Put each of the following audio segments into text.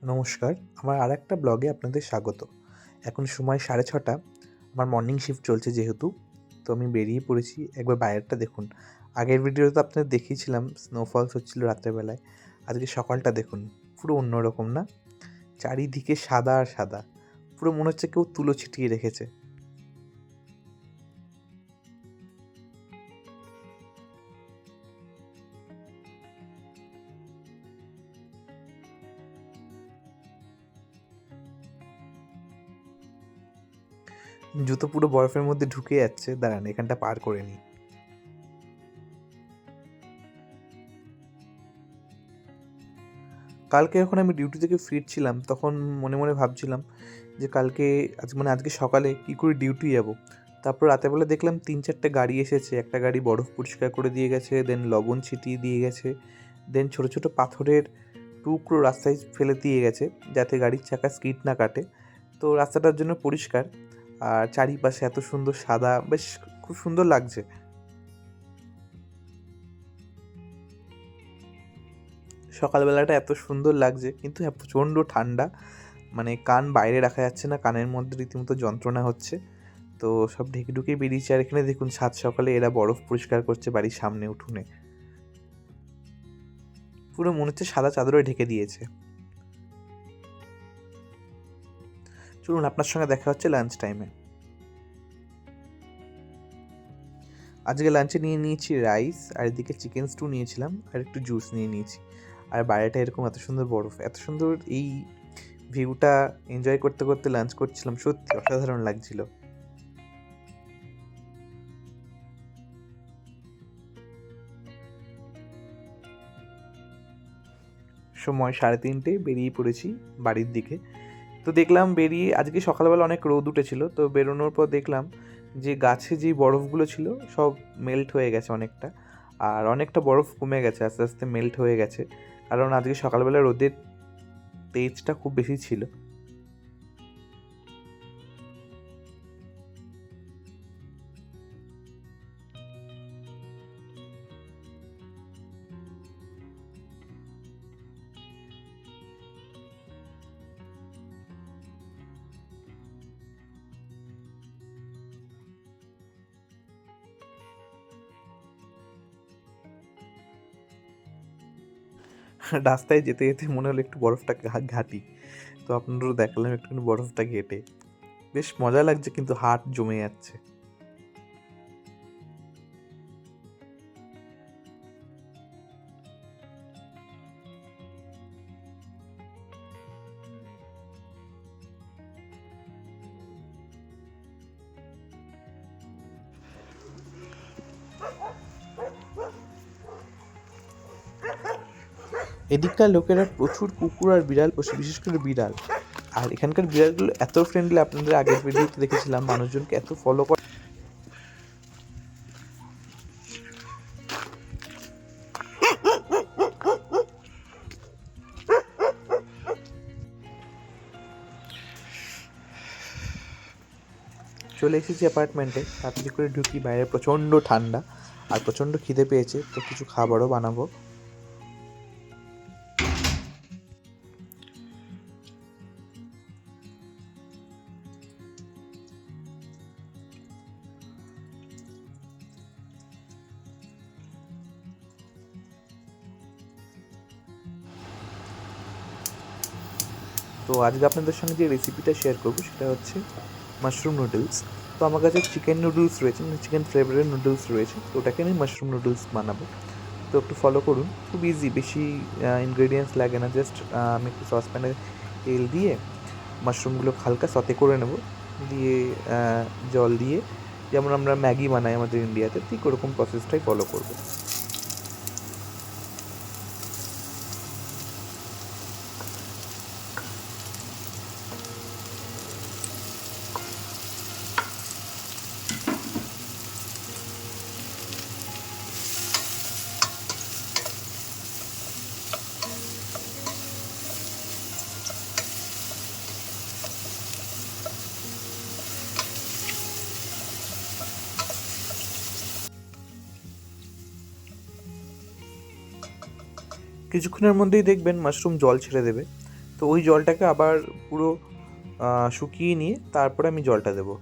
নমস্কার, আমার আরেকটা ব্লগে আপনাদের স্বাগত। এখন সময় 6:30। আমার মর্নিং শিফট চলছে যেহেতু, তো আমি বেরিয়ে পড়েছি। একবার বাইরেটা দেখুন। আগের ভিডিওতে আপনাদের দেখিয়েছিলাম স্নোফলস হচ্ছিল রাতের বেলায়। আজকে সকালটা দেখুন, পুরো অন্যরকম না? চারিদিকে সাদা আর সাদা। পুরো মনে হচ্ছে কেউ তুলো ছিটিয়ে রেখেছে। জুতো পুরো বরফের মধ্যে ঢুকে যাচ্ছে। দাঁড়ান, এখানটা পার করে নিই। কালকে যখন আমি ডিউটি থেকে ফিরছিলাম তখন মনে মনে ভাবছিলাম যে আজকে সকালে কী করে ডিউটি যাব। তারপর রাতেরবেলা দেখলাম 3-4টে গাড়ি এসেছে। একটা গাড়ি বরফ পরিষ্কার করে দিয়ে গেছে, দেন লবণ ছিটিয়ে দিয়ে গেছে, দেন ছোটো ছোটো পাথরের টুকরো রাস্তায় ফেলে দিয়ে গেছে যাতে গাড়ির চাকা স্কিড না কাটে। তো রাস্তাটার জন্য পরিষ্কার, আর চারিপাশে এত সুন্দর সাদা, বেশ খুব সুন্দর লাগছে। সকালবেলাটা এত সুন্দর লাগছে, কিন্তু হ্যাঁ, প্রচণ্ড ঠান্ডা। মানে কান বাইরে রাখা যাচ্ছে না, কানের মধ্যে রীতিমতো যন্ত্রণা হচ্ছে। তো সব ঢেকে ঢুকে বেরিয়েছে। আর এখানে দেখুন, সাত সকালে এরা বরফ পরিষ্কার করছে বাড়ির সামনে উঠোনে। পুরো মনে হচ্ছে সাদা চাদরে ঢেকে দিয়েছে। চলুন, আপনার সঙ্গে দেখা হচ্ছে লাঞ্চ টাইমে। আজকে লাঞ্চে নিয়ে নিয়েছি রাইস, আর এদিকে চিকেন স্টু নিয়েছিলাম, আর একটু জুস নিয়ে নিয়েছি। আর বাইরেটা এরকম এত সুন্দর বরফ, এত সুন্দর এই ভিউটা এনজয় করতে করতে লাঞ্চ করছিলাম। সত্যি অসাধারণ লাগছিল। সময় 3:30, বেরিয়ে পড়েছি বাড়ির দিকে। তো দেখলাম বেরিয়ে, আজকে সকালবেলা অনেক রোদ উঠেছিল, তো বেরোনোর পর দেখলাম যে গাছে যেই বরফগুলো ছিল সব মেল্ট হয়ে গেছে অনেকটা। আর অনেকটা বরফ কমে গেছে, আস্তে আস্তে মেল্ট হয়ে গেছে, কারণ আজকে সকালবেলা রোদের তেজটা খুব বেশি ছিল। রাস্তায় যেতে যেতে মনে হলো একটু বরফটা ঘাঁটি। তো আপনাদেরও দেখালাম একটুখানি বরফটা ঘেঁটে। বেশ মজা লাগছে, কিন্তু হাত জমে যাচ্ছে। এদিককার লোকেরা প্রচুর কুকুর আর বিড়াল পোষে, বিশেষ করে বিড়াল। আর এখানকার বিড়ালগুলো এত ফ্রেন্ডলি, আপনাদের আগের ভিডিওতে দেখেছিলাম মানুষজনকে এত ফলো করে। চলে এসেছি অ্যাপার্টমেন্টে, তাড়াতাড়ি করে ঢুকি। বাইরে প্রচণ্ড ঠান্ডা আর প্রচণ্ড খিদে পেয়েছে, তো কিছু খাবারও বানাবো। তো আজকে আপনাদের সঙ্গে যে রেসিপিটা শেয়ার করবো সেটা হচ্ছে মাশরুম নুডলস। তো আমার কাছে চিকেন নুডলস রয়েছে, মানে চিকেন ফ্লেভারের নুডলস রয়েছে, তো ওটাকে আমি মাশরুম নুডলস বানাবো। তো একটু ফলো করুন, খুব ইজি, বেশি ইনগ্রেডিয়েন্টস লাগে না। জাস্ট আমি একটু সসপ্যানে তেল দিয়ে মাশরুমগুলো হালকা সতে করে নেব, দিয়ে জল দিয়ে, যেমন আমরা ম্যাগি বানাই আমাদের ইন্ডিয়াতে, ঠিক ওরকম প্রসেসটাই ফলো করবো। কিছুক্ষণের মধ্যেই দেখবেন মাশরুম জল ছেড়ে দেবে। তো ওই জলটাকে আবার পুরো শুকিয়ে নিয়ে তারপরে আমি জলটা দেবো।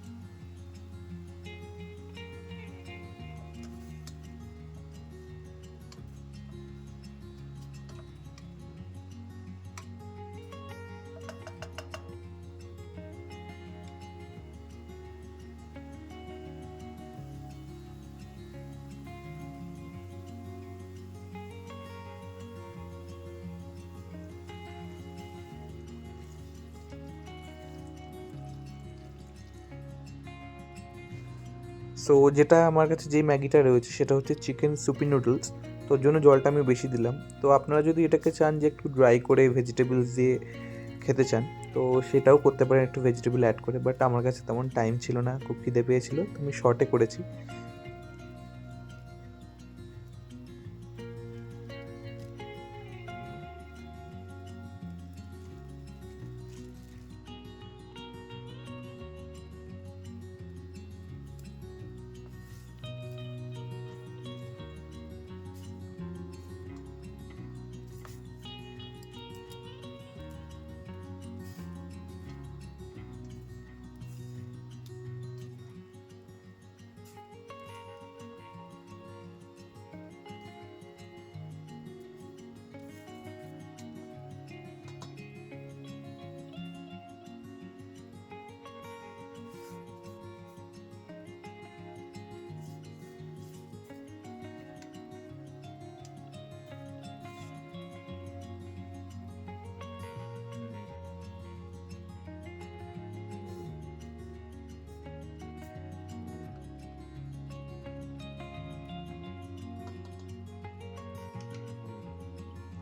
সো যেটা আমার কাছে যেই ম্যাগিটা রয়েছে সেটা হচ্ছে চিকেন সুপি নুডলস, তো ওর জন্য জলটা আমি বেশি দিলাম। তো আপনারা যদি এটাকে চান যে একটু ড্রাই করে ভেজিটেবলস দিয়ে খেতে চান তো সেটাও করতে পারেন একটু ভেজিটেবল অ্যাড করে, বাট আমার কাছে তেমন টাইম ছিল না, খুব খিদে পেয়েছিল তো আমি শর্টে করেছি।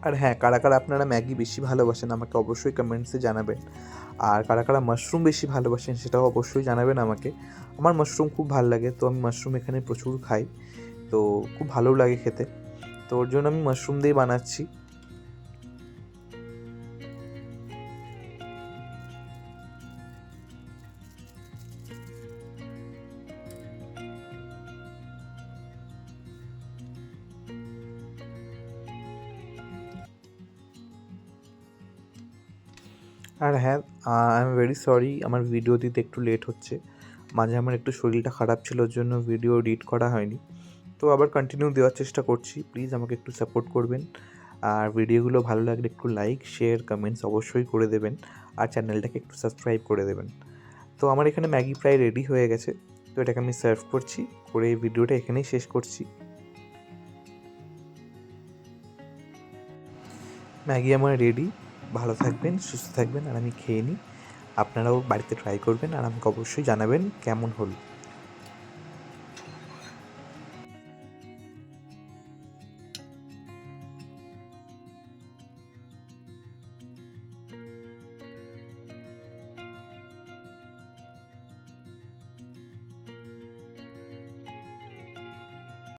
আর হ্যাঁ, কারা কারা আপনারা ম্যাগি বেশি ভালোবাসেন আমাকে অবশ্যই কমেন্টসে জানাবেন, আর কারা কারা মাশরুম বেশি ভালোবাসেন সেটাও অবশ্যই জানাবেন আমাকে। আমার মাশরুম খুব ভালো লাগে, তো আমি মাশরুম এখানে প্রচুর খাই, তো খুব ভালোও লাগে খেতে, তো ওর জন্য আমি মাশরুম দিয়েই বানাচ্ছি। আর হ্যাঁ, আই এম ভেরি সরি আমার ভিডিও দিতে একটু লেট হচ্ছে, মাঝে আমার একটু শরীরটা খারাপ ছিল ওর জন্য ভিডিও এডিট করা হয়নি, তো আবার কন্টিনিউ দেওয়ার চেষ্টা করছি। প্লিজ আমাকে একটু সাপোর্ট করবেন, আর ভিডিওগুলো ভালো লাগলে একটু লাইক শেয়ার কমেন্টস অবশ্যই করে দেবেন, আর চ্যানেলটাকে একটু সাবস্ক্রাইব করে দেবেন। তো আমার এখানে ম্যাগি প্রায় রেডি হয়ে গেছে, তো এটাকে আমি সার্ভ করছি, করে এই ভিডিওটা এখানেই শেষ করছি। ম্যাগি আমার রেডি, ভালো থাকবেন সুস্থ থাকবেন, আর আমি খেয়ে নিই। আপনারাও বাড়িতে ট্রাই করবেন আর আমাকে অবশ্যই জানাবেন কেমন হলো।